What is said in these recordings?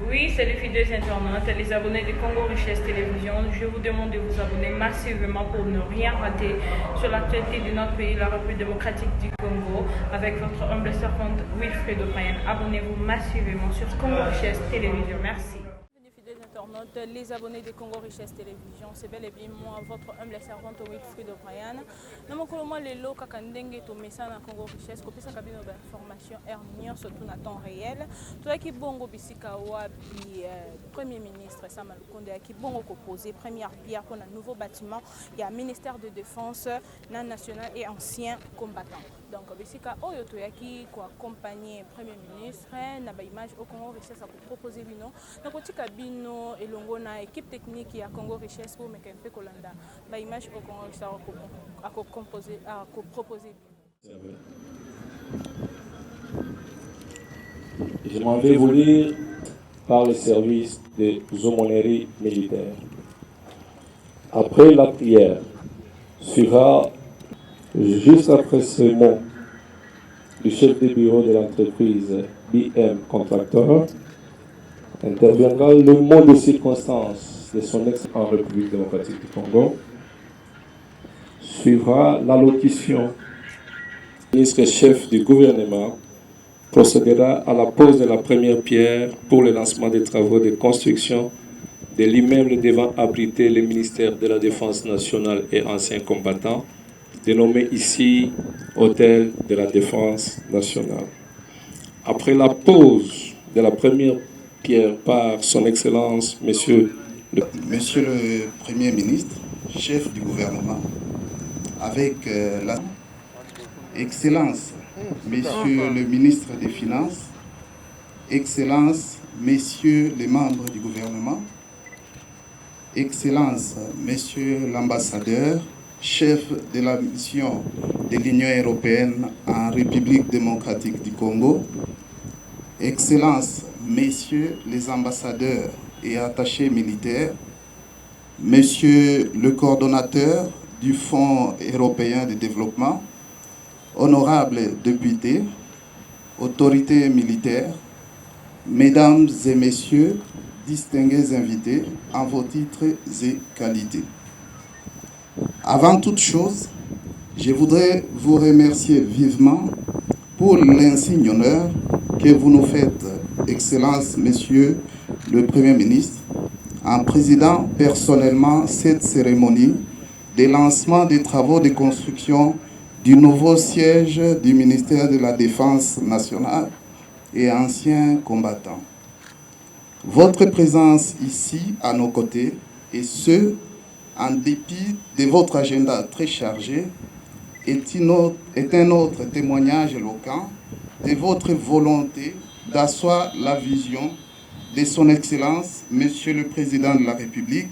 Oui, c'est les fidèles internautes, les abonnés de Congo Richesse Télévision. Je vous demande de vous abonner massivement pour ne rien rater sur l'actualité de notre pays, la République démocratique du Congo, avec votre humble servante Wilfried O'Brien. Abonnez-vous massivement sur Congo Richesse Télévision. Merci. Fidèles internautes, les abonnés de Congo Richesse Télévision, c'est bel et bien moi, votre humble servante Wilfried O'Brien. Nous avons les lots kakandenge to message na Congo Richesse, ko pesa kabino ba information ernion surtout na temps réel. Toi qui bongo bisika wapi Premier ministre Sama Lukonde qui bongo ko poser première pierre pour un nouveau bâtiment, il y a ministère de défense national et ancien combattant. Donc bisika oyo to yaki ko accompagner Premier ministre na ba image au Congo Richesse a proposer bino. Na kotika bino elongo na équipe technique ya Congo Richesse pour mekempe kolanda ba image au Congo Richesse à proposer Je m'en vais vous lire par le service des aumôneries militaires. Après la prière, suivra, juste après ce mot, du chef de bureau de l'entreprise BM Contracteur, interviendra le mot de circonstance de son ex en République démocratique du Congo. Suivra l'allocution. Le ministre-chef du gouvernement procédera à la pose de la première pierre pour le lancement des travaux de construction de l'immeuble devant abriter le ministère de la Défense nationale et anciens combattants, dénommé ici Hôtel de la Défense nationale. Après la pose de la première pierre par son Excellence, Monsieur le Premier ministre, chef du gouvernement, avec la Excellence, Messieurs le ministre des Finances, Excellence, Messieurs les membres du gouvernement, Excellence, Messieurs l'ambassadeur, chef de la mission de l'Union européenne en République démocratique du Congo, Excellence, Messieurs les ambassadeurs et attachés militaires, Monsieur le coordonnateur du Fonds européen de développement, honorables députés, autorités militaires, mesdames et messieurs, distingués invités en vos titres et qualités. Avant toute chose, je voudrais vous remercier vivement pour l'insigne honneur que vous nous faites, Excellence, Monsieur le Premier ministre, en présidant personnellement cette cérémonie de lancement des travaux de construction du nouveau siège du ministère de la Défense nationale et anciens combattants. Votre présence ici à nos côtés, et ce, en dépit de votre agenda très chargé, est un autre témoignage éloquent de votre volonté d'asseoir la vision de son Excellence, Monsieur le Président de la République,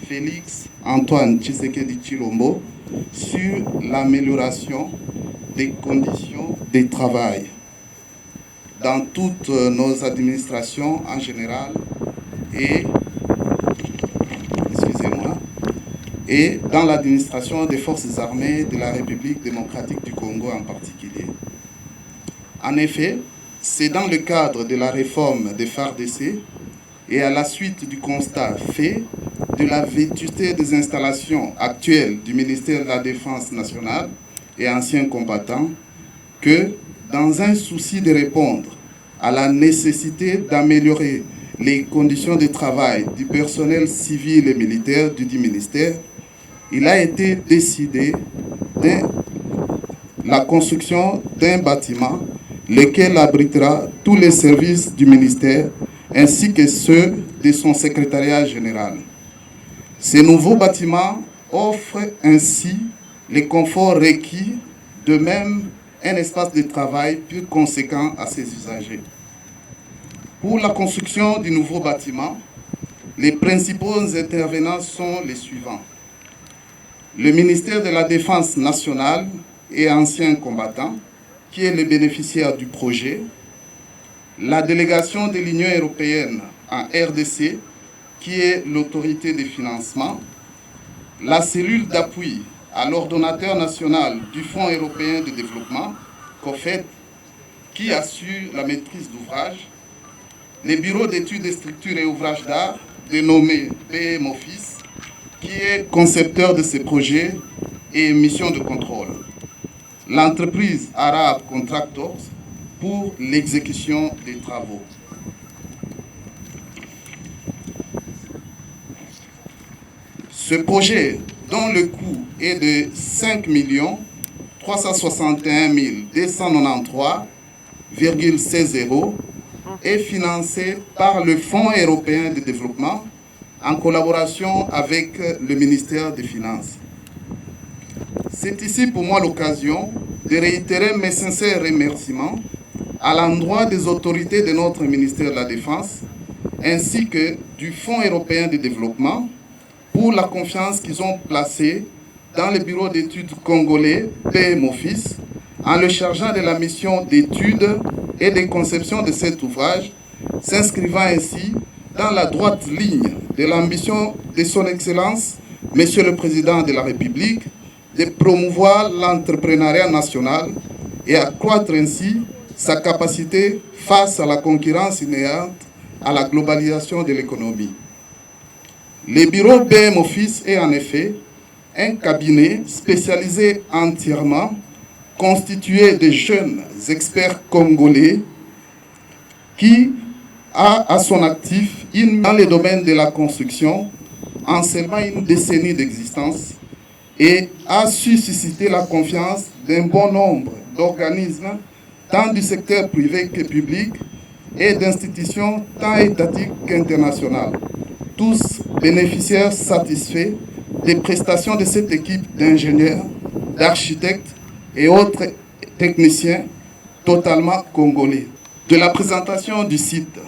Félix Antoine Tshisekedi Tshilombo, sur l'amélioration des conditions de travail dans toutes nos administrations en général et dans l'administration des forces armées de la République démocratique du Congo en particulier. En effet, c'est dans le cadre de la réforme des FARDC et à la suite du constat fait de la vétusté des installations actuelles du ministère de la Défense nationale et anciens combattants que, dans un souci de répondre à la nécessité d'améliorer les conditions de travail du personnel civil et militaire du dit ministère, il a été décidé de la construction d'un bâtiment lequel abritera tous les services du ministère ainsi que ceux de son secrétariat général. Ce nouveau bâtiment offre ainsi les conforts requis, de même un espace de travail plus conséquent à ses usagers. Pour la construction du nouveau bâtiment, les principaux intervenants sont les suivants. Le ministère de la Défense nationale et anciens combattants, qui est le bénéficiaire du projet, la délégation de l'Union européenne en RDC, qui est l'autorité de financement, la cellule d'appui à l'ordonnateur national du Fonds européen de développement, COFED, qui assure la maîtrise d'ouvrage, le Bureau d'études des structures et ouvrages d'art, dénommé BM Office, qui est concepteur de ces projets et mission de contrôle. L'entreprise Arabe Contractors pour l'exécution des travaux. Ce projet, dont le coût est de 5 361 293,16 €, est financé par le Fonds européen de développement en collaboration avec le ministère des Finances. C'est ici pour moi l'occasion de réitérer mes sincères remerciements à l'endroit des autorités de notre ministère de la Défense ainsi que du Fonds européen de développement pour la confiance qu'ils ont placée dans le bureau d'études congolais BM Office en le chargeant de la mission d'études et de conception de cet ouvrage, s'inscrivant ainsi dans la droite ligne de l'ambition de son Excellence, Monsieur le Président de la République, de promouvoir l'entrepreneuriat national et accroître ainsi sa capacité face à la concurrence inhérente à la globalisation de l'économie. Le bureau BM Office est en effet un cabinet spécialisé entièrement constitué de jeunes experts congolais qui a à son actif dans le domaine de la construction en seulement une décennie d'existence et a su susciter la confiance d'un bon nombre d'organismes tant du secteur privé que public et d'institutions tant étatiques qu'internationales, tous bénéficiaires satisfaits des prestations de cette équipe d'ingénieurs, d'architectes et autres techniciens totalement congolais. De la présentation du site.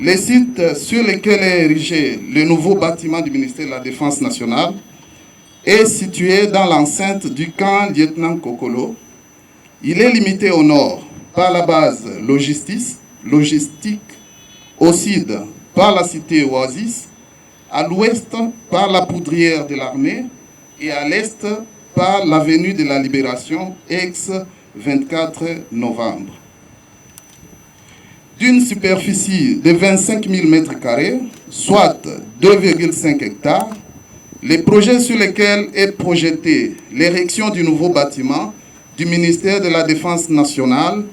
Les sites sur lesquels est érigé le nouveau bâtiment du ministère de la Défense nationale est situé dans l'enceinte du camp Lieutenant Kokolo. Il est limité au nord par la base logistique, au sud par la cité Oasis, à l'ouest par la poudrière de l'armée et à l'est par l'avenue de la Libération, ex-24 novembre. D'une superficie de 25 000 m², soit 2,5 hectares, les projets sur lesquels est projetée l'érection du nouveau bâtiment du ministère de la Défense nationale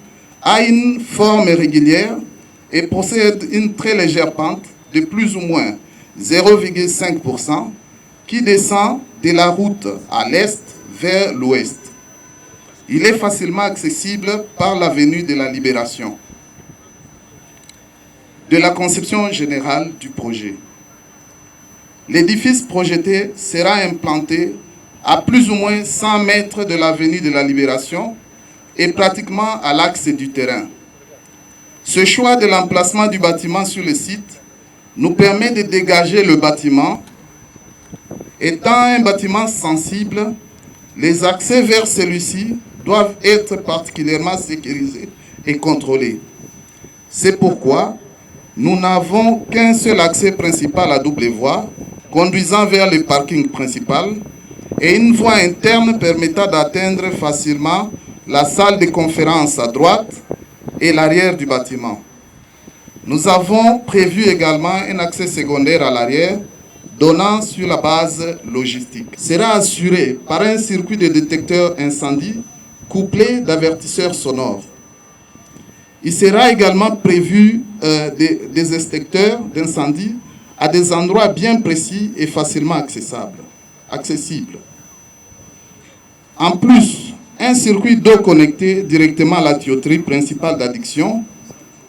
a une forme régulière et possède une très légère pente de plus ou moins 0,5% qui descend de la route à l'est vers l'ouest. Il est facilement accessible par l'avenue de la Libération. De la conception générale du projet. L'édifice projeté sera implanté à plus ou moins 100 mètres de l'avenue de la Libération et pratiquement à l'axe du terrain. Ce choix de l'emplacement du bâtiment sur le site nous permet de dégager le bâtiment. Étant un bâtiment sensible, les accès vers celui-ci doivent être particulièrement sécurisés et contrôlés. C'est pourquoi nous n'avons qu'un seul accès principal à double voie, conduisant vers le parking principal, et une voie interne permettant d'atteindre facilement la salle de conférence à droite et l'arrière du bâtiment. Nous avons prévu également un accès secondaire à l'arrière, donnant sur la base logistique. Sera assuré par un circuit de détecteurs incendie couplé d'avertisseurs sonores. Il sera également prévu des extincteurs d'incendie à des endroits bien précis et facilement accessibles. En plus, un circuit d'eau connecté directement à la tuyauterie principale d'adduction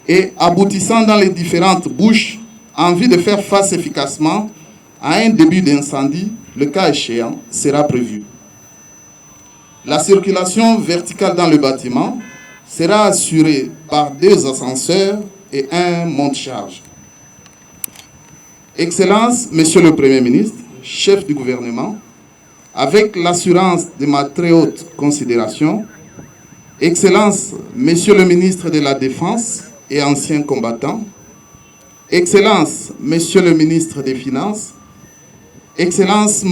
et aboutissant dans les différentes bouches en vue de faire face efficacement à un début d'incendie, le cas échéant, sera prévu. La circulation verticale dans le bâtiment sera assurée par 2 ascenseurs et un monte-charge. Excellence, Monsieur le Premier ministre, chef du gouvernement, avec l'assurance de ma très haute considération, Excellence, Monsieur le ministre de la Défense et ancien combattant, Excellence, Monsieur le ministre des Finances, Excellence,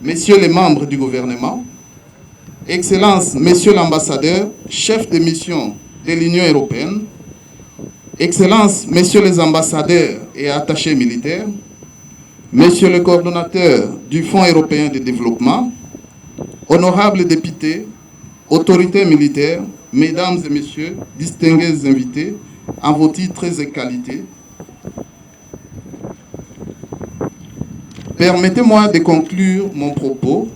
Messieurs les membres du gouvernement, Excellence, Monsieur l'ambassadeur, chef de mission de l'Union européenne, Excellences, Messieurs les ambassadeurs et attachés militaires, Monsieur le coordonnateur du Fonds européen de développement, honorables députés, autorités militaires, Mesdames et Messieurs, distingués invités, en vos titres et qualités, permettez-moi de conclure mon propos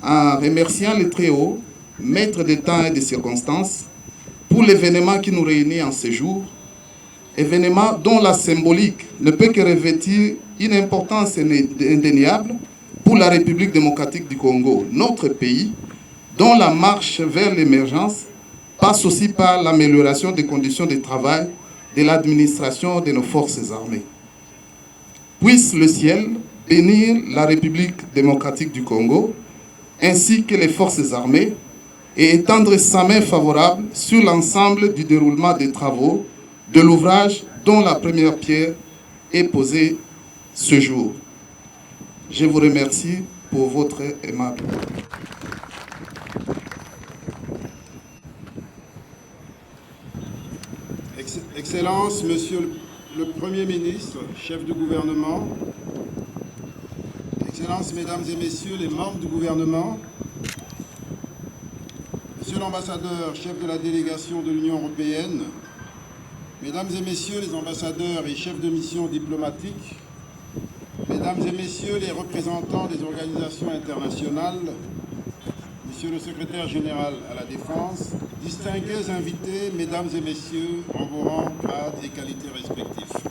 en remerciant les très hauts, maîtres des temps et des circonstances, pour l'événement qui nous réunit en ce jour, événement dont la symbolique ne peut que revêtir une importance indéniable pour la République démocratique du Congo, notre pays, dont la marche vers l'émergence passe aussi par l'amélioration des conditions de travail de l'administration de nos forces armées. Puisse le ciel bénir la République démocratique du Congo, ainsi que les forces armées, et étendre sa main favorable sur l'ensemble du déroulement des travaux de l'ouvrage dont la première pierre est posée ce jour. Je vous remercie pour votre aimable. Excellences, Monsieur le Premier ministre, chef du gouvernement, Excellences, Mesdames et Messieurs les membres du gouvernement, Monsieur l'ambassadeur, chef de la délégation de l'Union européenne, Mesdames et Messieurs les ambassadeurs et chefs de mission diplomatiques, Mesdames et Messieurs les représentants des organisations internationales, Monsieur le secrétaire général à la Défense, distingués invités, Mesdames et Messieurs, en vos rangs, grades et qualités respectifs.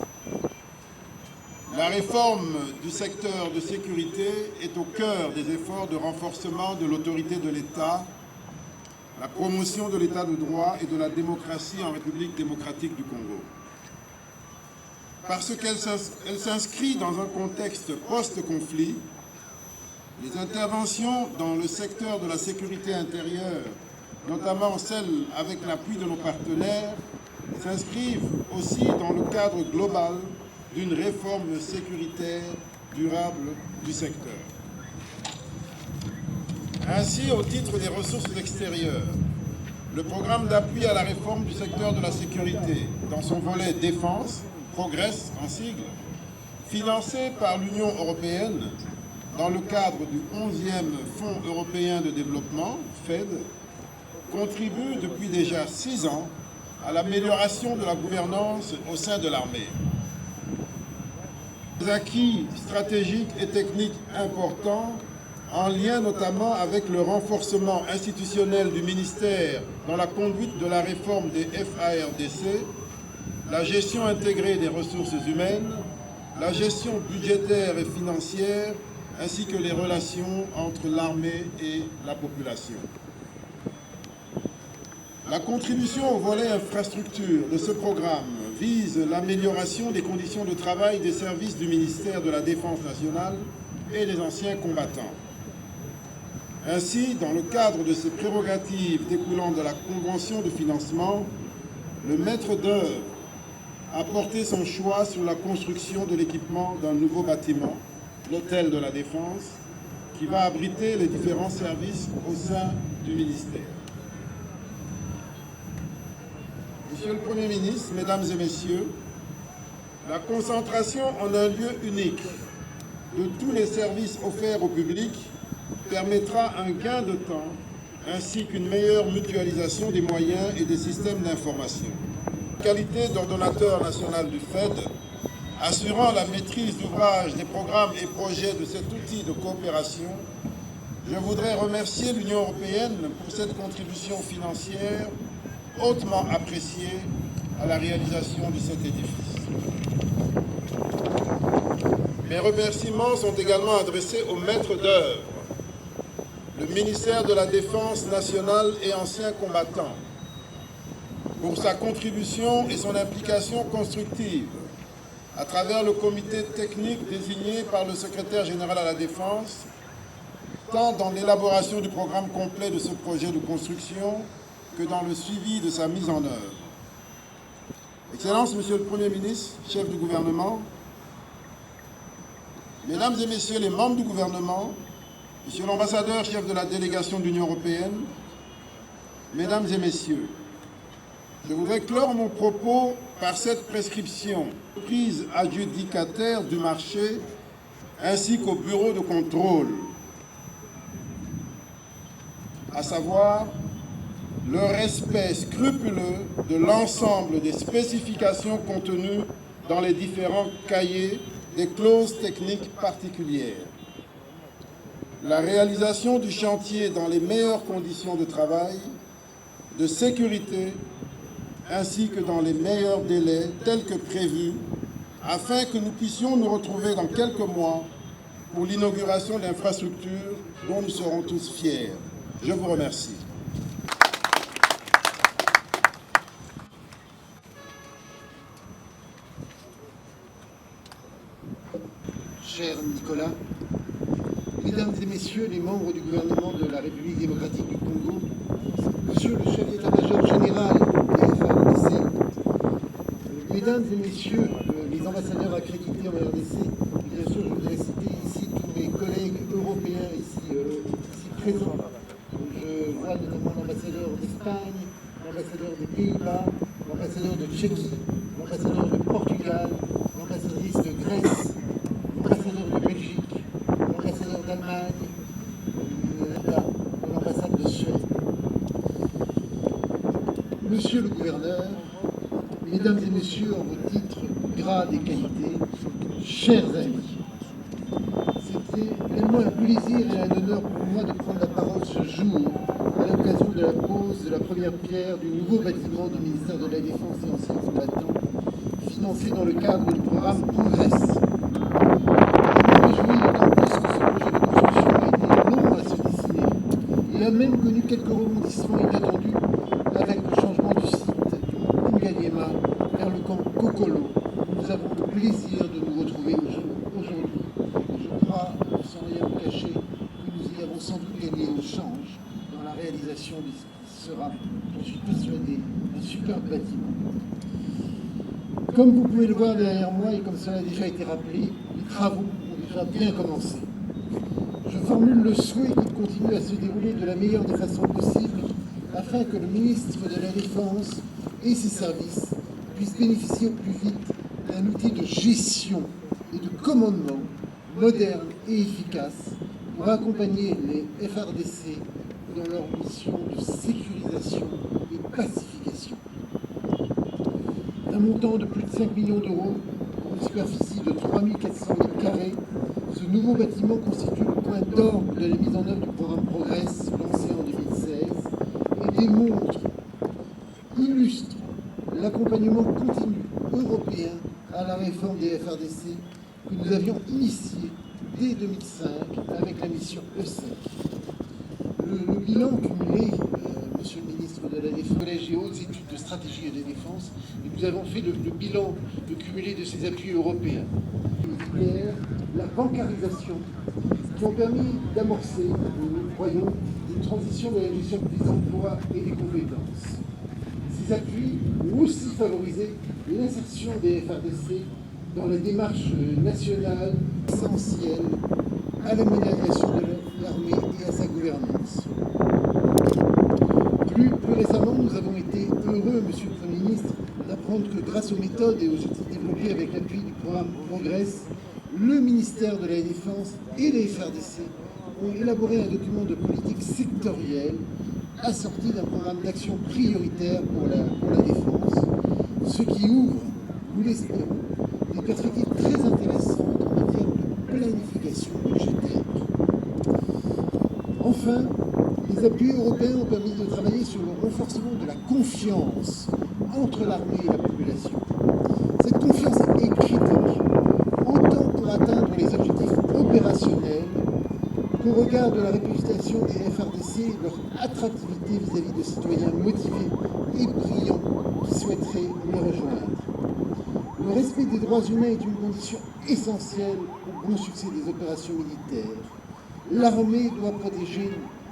La réforme du secteur de sécurité est au cœur des efforts de renforcement de l'autorité de l'État, la promotion de l'État de droit et de la démocratie en République démocratique du Congo. Parce qu'elle s'inscrit dans un contexte post-conflit, les interventions dans le secteur de la sécurité intérieure, notamment celles avec l'appui de nos partenaires, s'inscrivent aussi dans le cadre global d'une réforme sécuritaire durable du secteur. Ainsi, au titre des ressources extérieures, le programme d'appui à la réforme du secteur de la sécurité, dans son volet défense, Progress en sigle, financé par l'Union européenne dans le cadre du 11e Fonds européen de développement, FED, contribue depuis déjà 6 ans à l'amélioration de la gouvernance au sein de l'armée. Des acquis stratégiques et techniques importants en lien notamment avec le renforcement institutionnel du ministère dans la conduite de la réforme des FARDC, la gestion intégrée des ressources humaines, la gestion budgétaire et financière, ainsi que les relations entre l'armée et la population. La contribution au volet infrastructure de ce programme vise l'amélioration des conditions de travail des services du ministère de la Défense nationale et des anciens combattants. Ainsi, dans le cadre de ces prérogatives découlant de la convention de financement, le maître d'œuvre a porté son choix sur la construction de l'équipement d'un nouveau bâtiment, l'hôtel de la Défense, qui va abriter les différents services au sein du ministère. Monsieur le Premier ministre, Mesdames et Messieurs, la concentration en un lieu unique de tous les services offerts au public permettra un gain de temps ainsi qu'une meilleure mutualisation des moyens et des systèmes d'information. En qualité d'ordonnateur national du FED, assurant la maîtrise d'ouvrage des programmes et projets de cet outil de coopération, je voudrais remercier l'Union européenne pour cette contribution financière hautement appréciée à la réalisation de cet édifice. Mes remerciements sont également adressés aux maîtres d'œuvre, le ministère de la Défense nationale et anciens combattants, pour sa contribution et son implication constructive à travers le comité technique désigné par le secrétaire général à la Défense, tant dans l'élaboration du programme complet de ce projet de construction que dans le suivi de sa mise en œuvre. Excellences, Monsieur le Premier ministre, chef du gouvernement, Mesdames et Messieurs les membres du gouvernement, Monsieur l'ambassadeur, chef de la délégation de l'Union européenne, Mesdames et Messieurs, je voudrais clore mon propos par cette prescription prise adjudicataire du marché ainsi qu'au bureau de contrôle, à savoir le respect scrupuleux de l'ensemble des spécifications contenues dans les différents cahiers des clauses techniques particulières, la réalisation du chantier dans les meilleures conditions de travail, de sécurité, ainsi que dans les meilleurs délais tels que prévus, afin que nous puissions nous retrouver dans quelques mois pour l'inauguration d'infrastructures dont nous serons tous fiers. Je vous remercie. Cher Nicolas, Mesdames et Messieurs les membres du gouvernement de la République démocratique du Congo, Monsieur le chef d'état-major général des FARDC, Mesdames et Messieurs les ambassadeurs accrédités en RDC, bien sûr je voudrais citer ici tous mes collègues européens ici présents. Je vois notamment l'ambassadeur d'Espagne, l'ambassadeur des Pays-Bas, l'ambassadeur de Tchéquie, l'ambassadeur de Portugal, l'ambassadrice de Grèce, l'ambassadeur de Belgique, l'ambassadeur d'Allemagne, l'ambassade de Suède. Monsieur le gouverneur, Mesdames et Messieurs, en vos titres, grades et qualités, chers amis, c'était tellement un plaisir et un honneur pour moi de prendre la parole ce jour à l'occasion de la pose de la première pierre du nouveau bâtiment du ministère de la Défense et Anciens combattants, financé dans le cadre du programme Progress. Je me réjouis d'autant plus que ce projet de construction a été long à se dessiner et a même connu quelques rebondissements inattendus avec le changement du site du Ngaliema vers le camp Kokolo. Nous avons le plaisir de nous retrouver aujourd'hui. Je crois, sans rien vous cacher, que nous y avons sans doute gagné au change dans la réalisation de ce qui sera, j'en suis persuadé, un superbe bâtiment. Comme vous pouvez le voir derrière moi et comme cela a déjà été rappelé, les travaux ont déjà bien commencé. Je formule le souhait qu'ils continuent à se dérouler de la meilleure des façons possibles afin que le ministre de la Défense et ses services puissent bénéficier au plus vite d'un outil de gestion et de commandement moderne et efficace pour accompagner les FARDC dans leur mission de sécurisation et pacification. D'un montant de plus de 5 millions d'euros pour une superficie de 3400 m², ce nouveau bâtiment constitue le point d'orgue de la mise en œuvre du programme Progress lancé en 2016 et démontre, illustre l'accompagnement continu européen à la réforme des FARDC que nous avions initié dès 2005 avec la mission ESSEC. Le bilan cumulé, Monsieur le ministre de la Défense, Collège et hautes études de stratégie et de défense, et nous avons fait le bilan cumulé de ces appuis européens. La bancarisation, qui ont permis d'amorcer, nous croyons, une transition de la gestion des emplois et des compétences. Ces appuis ont aussi favorisé l'insertion des FARDC dans la démarche nationale essentielle à l'aménagement de l'armée et à sa gouvernance. Plus récemment, nous avons été heureux, Monsieur le Premier ministre, d'apprendre que grâce aux méthodes et aux outils développés avec l'appui du programme Progress, le ministère de la Défense et les FARDC ont élaboré un document de politique sectorielle assorti d'un programme d'action prioritaire pour la défense, ce qui ouvre, nous l'espérons, des perspectives très intéressantes en matière de planification budgétaire. Enfin, les appuis européens ont permis de travailler sur le renforcement de la confiance entre l'armée et la population. Cette confiance est critique, autant pour atteindre les objectifs opérationnels qu'au regard de la réputation des FARDC et de leur attractivité vis-à-vis de citoyens motivés et brillants qui souhaiteraient les rejoindre. Le respect des droits humains est une condition essentielle au bon succès des opérations militaires. L'armée doit protéger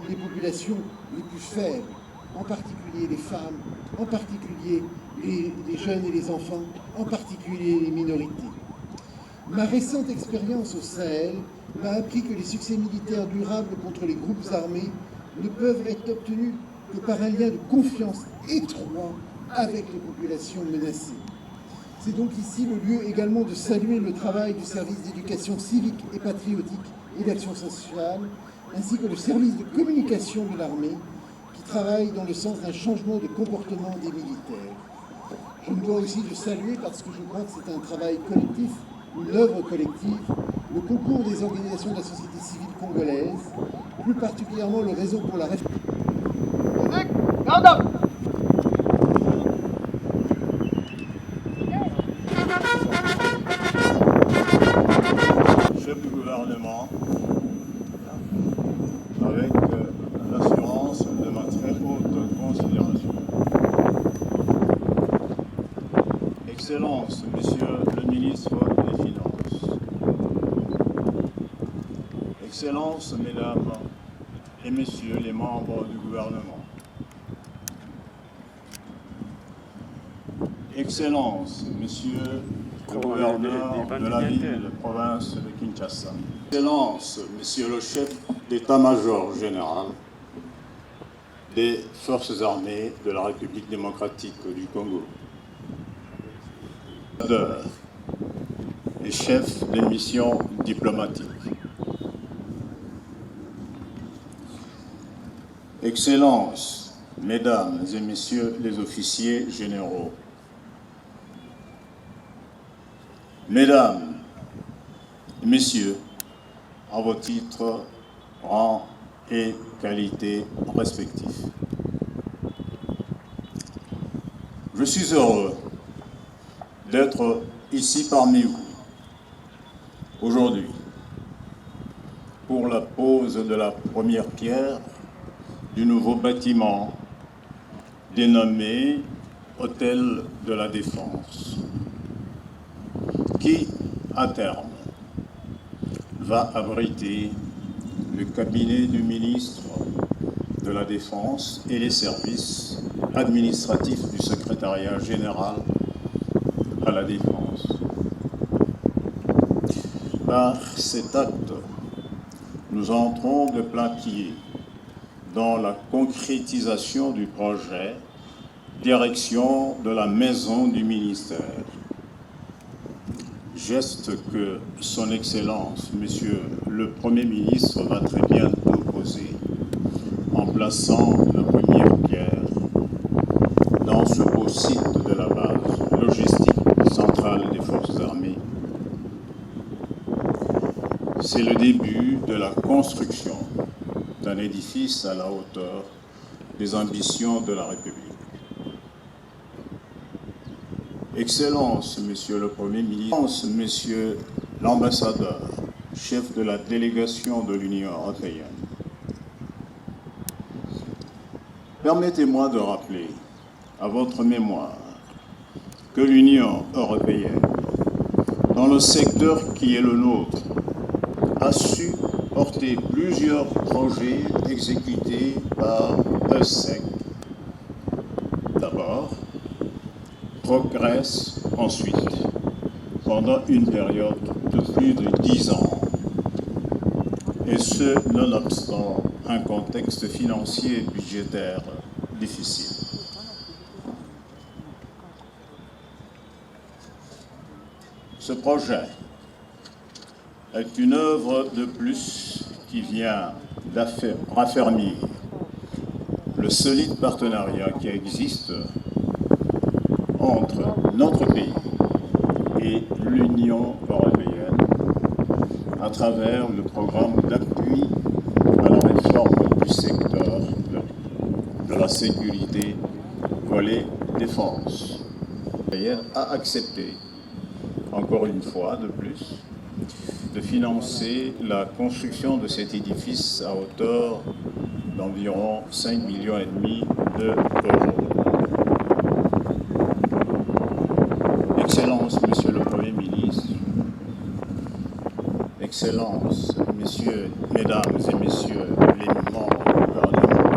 les populations les plus faibles, en particulier les femmes, en particulier les jeunes et les enfants, en particulier les minorités. Ma récente expérience au Sahel m'a appris que les succès militaires durables contre les groupes armés ne peuvent être obtenus que par un lien de confiance étroit avec les populations menacées. C'est donc ici le lieu également de saluer le travail du service d'éducation civique et patriotique et d'action sociale, ainsi que le service de communication de l'armée, qui travaille dans le sens d'un changement de comportement des militaires. Je me dois aussi de saluer, parce que je crois que c'est un travail collectif, une œuvre collective, le concours des organisations de la société civile congolaise, plus particulièrement le Réseau pour la Réforme. Chef du gouvernement, avec l'assurance de ma très haute considération. Excellence, Monsieur le ministre des Finances. Excellence, Mesdames et Messieurs les membres du gouvernement. Excellence, Monsieur le gouverneur de la ville de province de Kinshasa. Excellence, Monsieur le chef d'état-major général des forces armées de la République démocratique du Congo. Les chefs des missions diplomatiques. Excellences, Mesdames et Messieurs les officiers généraux. Mesdames et Messieurs, à vos titres, rangs et qualités respectifs. Je suis heureux d'être ici parmi vous aujourd'hui pour la pose de la première pierre du nouveau bâtiment dénommé Hôtel de la Défense, qui, à terme, va abriter le cabinet du ministre de la Défense et les services administratifs du secrétariat général à la Défense. Par cet acte, nous entrons de plein pied dans la concrétisation du projet direction de la maison du ministère. Geste que son Excellence, Monsieur le Premier ministre, va très bientôt poser en plaçant la première pierre dans ce beau site de la base logistique centrale des forces armées. C'est le début de la construction d'un édifice à la hauteur des ambitions de la République. Excellence, Monsieur le Premier ministre, Monsieur l'ambassadeur, chef de la délégation de l'Union européenne, permettez-moi de rappeler à votre mémoire que l'Union européenne, dans le secteur qui est le nôtre, a su porter plusieurs projets exécutés par EUSEC. D'abord, progresse ensuite, pendant une période de plus de 10 ans, et ce, nonobstant un contexte financier et budgétaire difficile. Ce projet est une œuvre de plus qui vient raffermir le solide partenariat qui existe entre notre pays et l'Union européenne à travers le programme d'appui à la réforme du secteur de la sécurité volet défense. L'Union a accepté, encore une fois de plus, de financer la construction de cet édifice à hauteur d'environ 5,5 millions d'euros. Excellence, Monsieur le Premier ministre, Excellences, Messieurs, Mesdames et Messieurs les membres du gouvernement,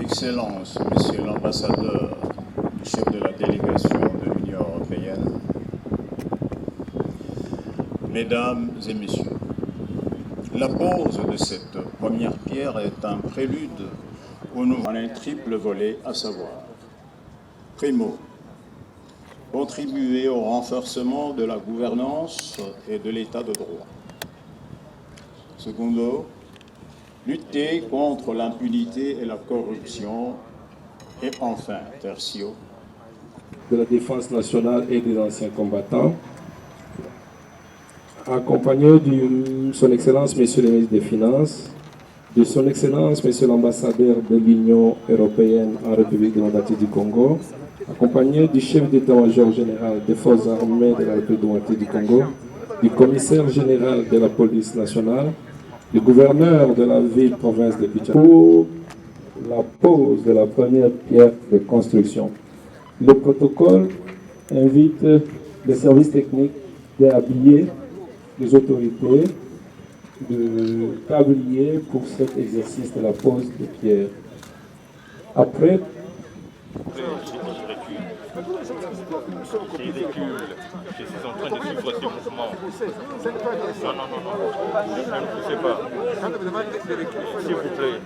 Excellences, Monsieur l'ambassadeur, chef de la délégation de l'Union européenne, Mesdames et Messieurs, la pose de cette première pierre est un prélude au nouveau un triple volet, à savoir, primo, contribuer au renforcement de la gouvernance et de l'état de droit. Secondo, lutter contre l'impunité et la corruption. Et enfin, tertio, de la Défense nationale et des anciens combattants, accompagné de Son Excellence, Monsieur le ministre des Finances, de Son Excellence, Monsieur l'ambassadeur de l'Union européenne en République démocratique du Congo, accompagné du chef d'état-major général des forces armées de la République démocratique du Congo, du commissaire général de la police nationale, du gouverneur de la ville-province de Kinshasa, pour la pose de la première pierre de construction. Le protocole invite les services techniques d'habiller les autorités de tablier pour cet exercice de la pose de pierre. Après, je suis en train de suivre ce mouvement. Non, ne poussez pas. S'il vous plaît.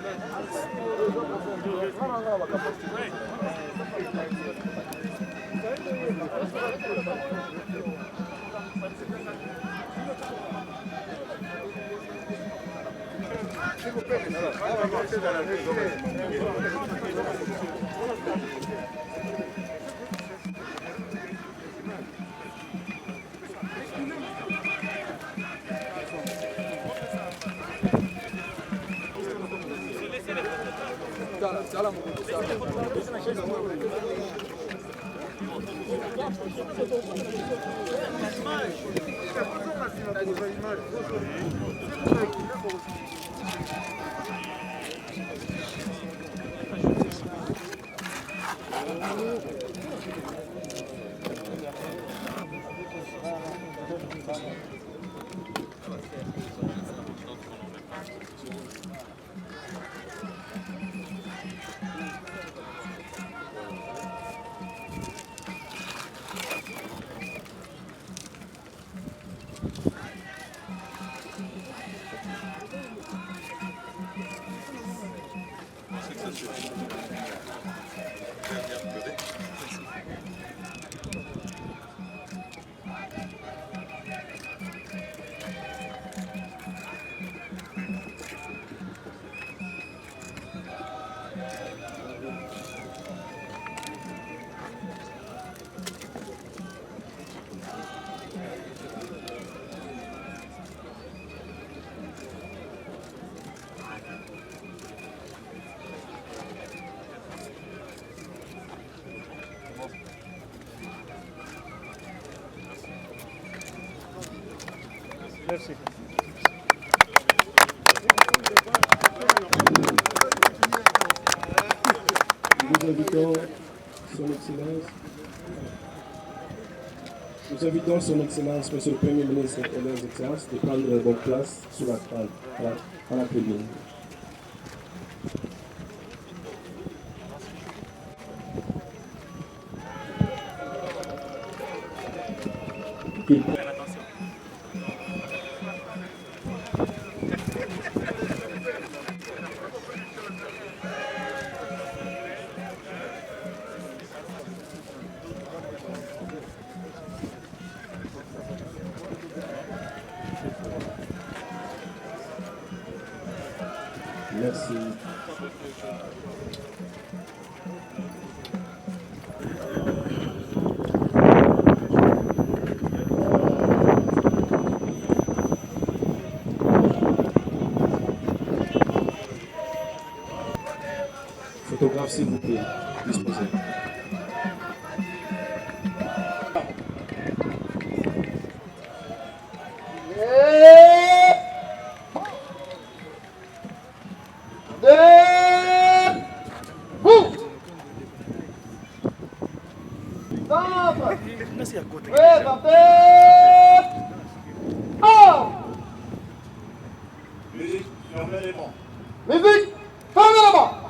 Merci. Nous invitons Son Excellence, Monsieur le Premier ministre et leurs excellences de prendre leur place sur la table, à la tribune. Merci. Photographe, s'il vous plaît, disposez. musique, fermez les bancs. Musique, fermez la banque.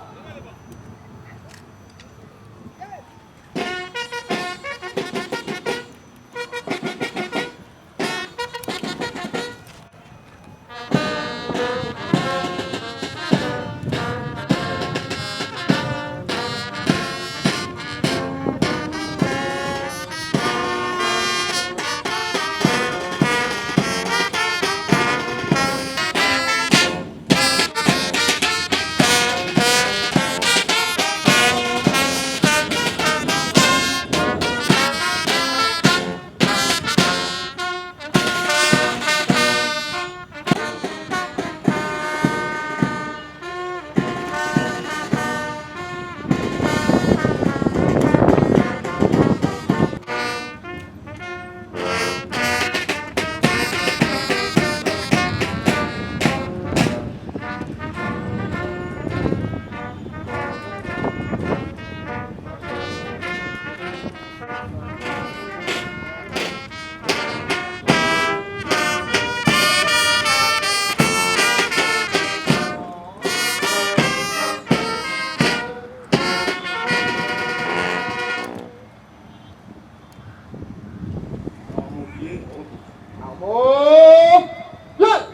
Bravo. Bien.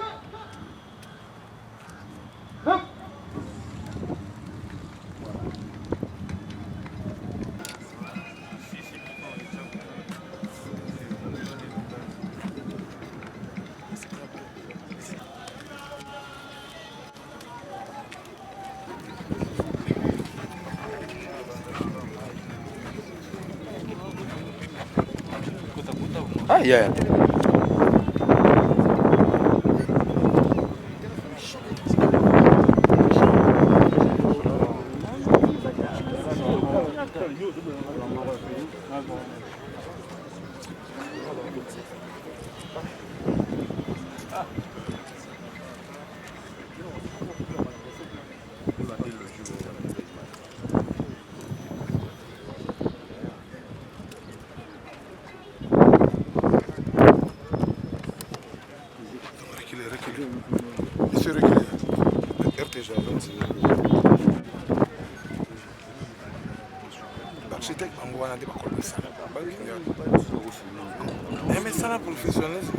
Hein? Ah, yeah. Monsieur reculé. RTG, l'architecte Mangouana de Bakolbissa. Mais ça, la professionnalisme.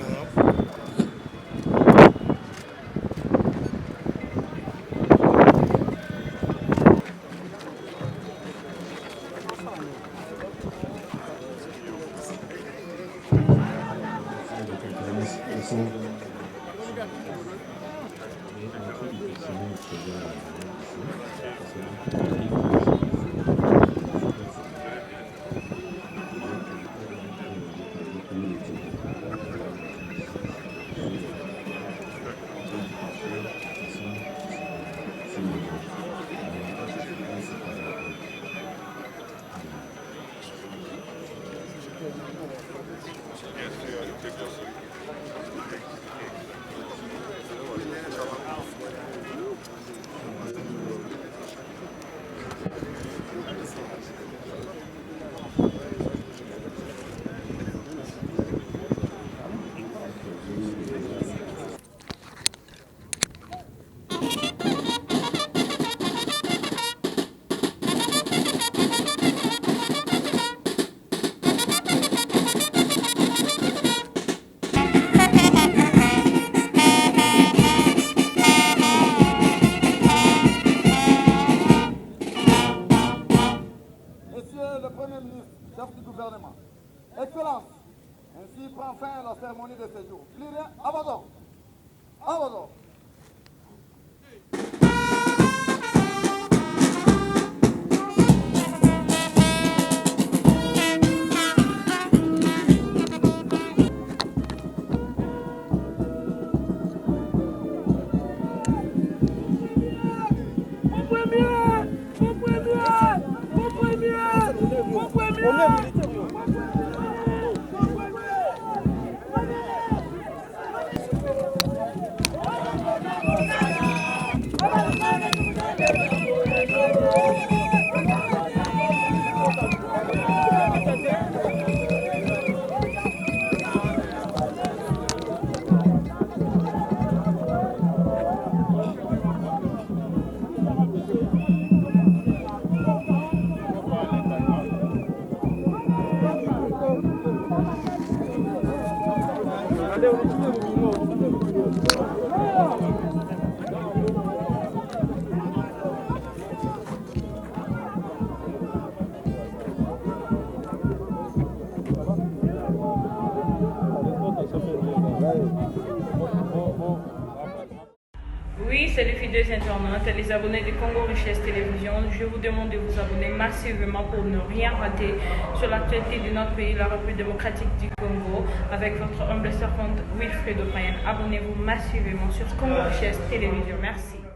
Le Premier ministre, chef du gouvernement. Excellence, ainsi prend fin la cérémonie de séjour. Plirien, à vos ordres. À vos ordres. Oui, c'est les fidèles internautes et les abonnés de Congo Richesse Télévision. Je vous demande de vous abonner massivement pour ne rien rater sur l'actualité de notre pays, la République démocratique du Congo, avec votre humble servante Wilfred O'Brien. Abonnez-vous massivement sur Congo Richesse Télévision. Merci.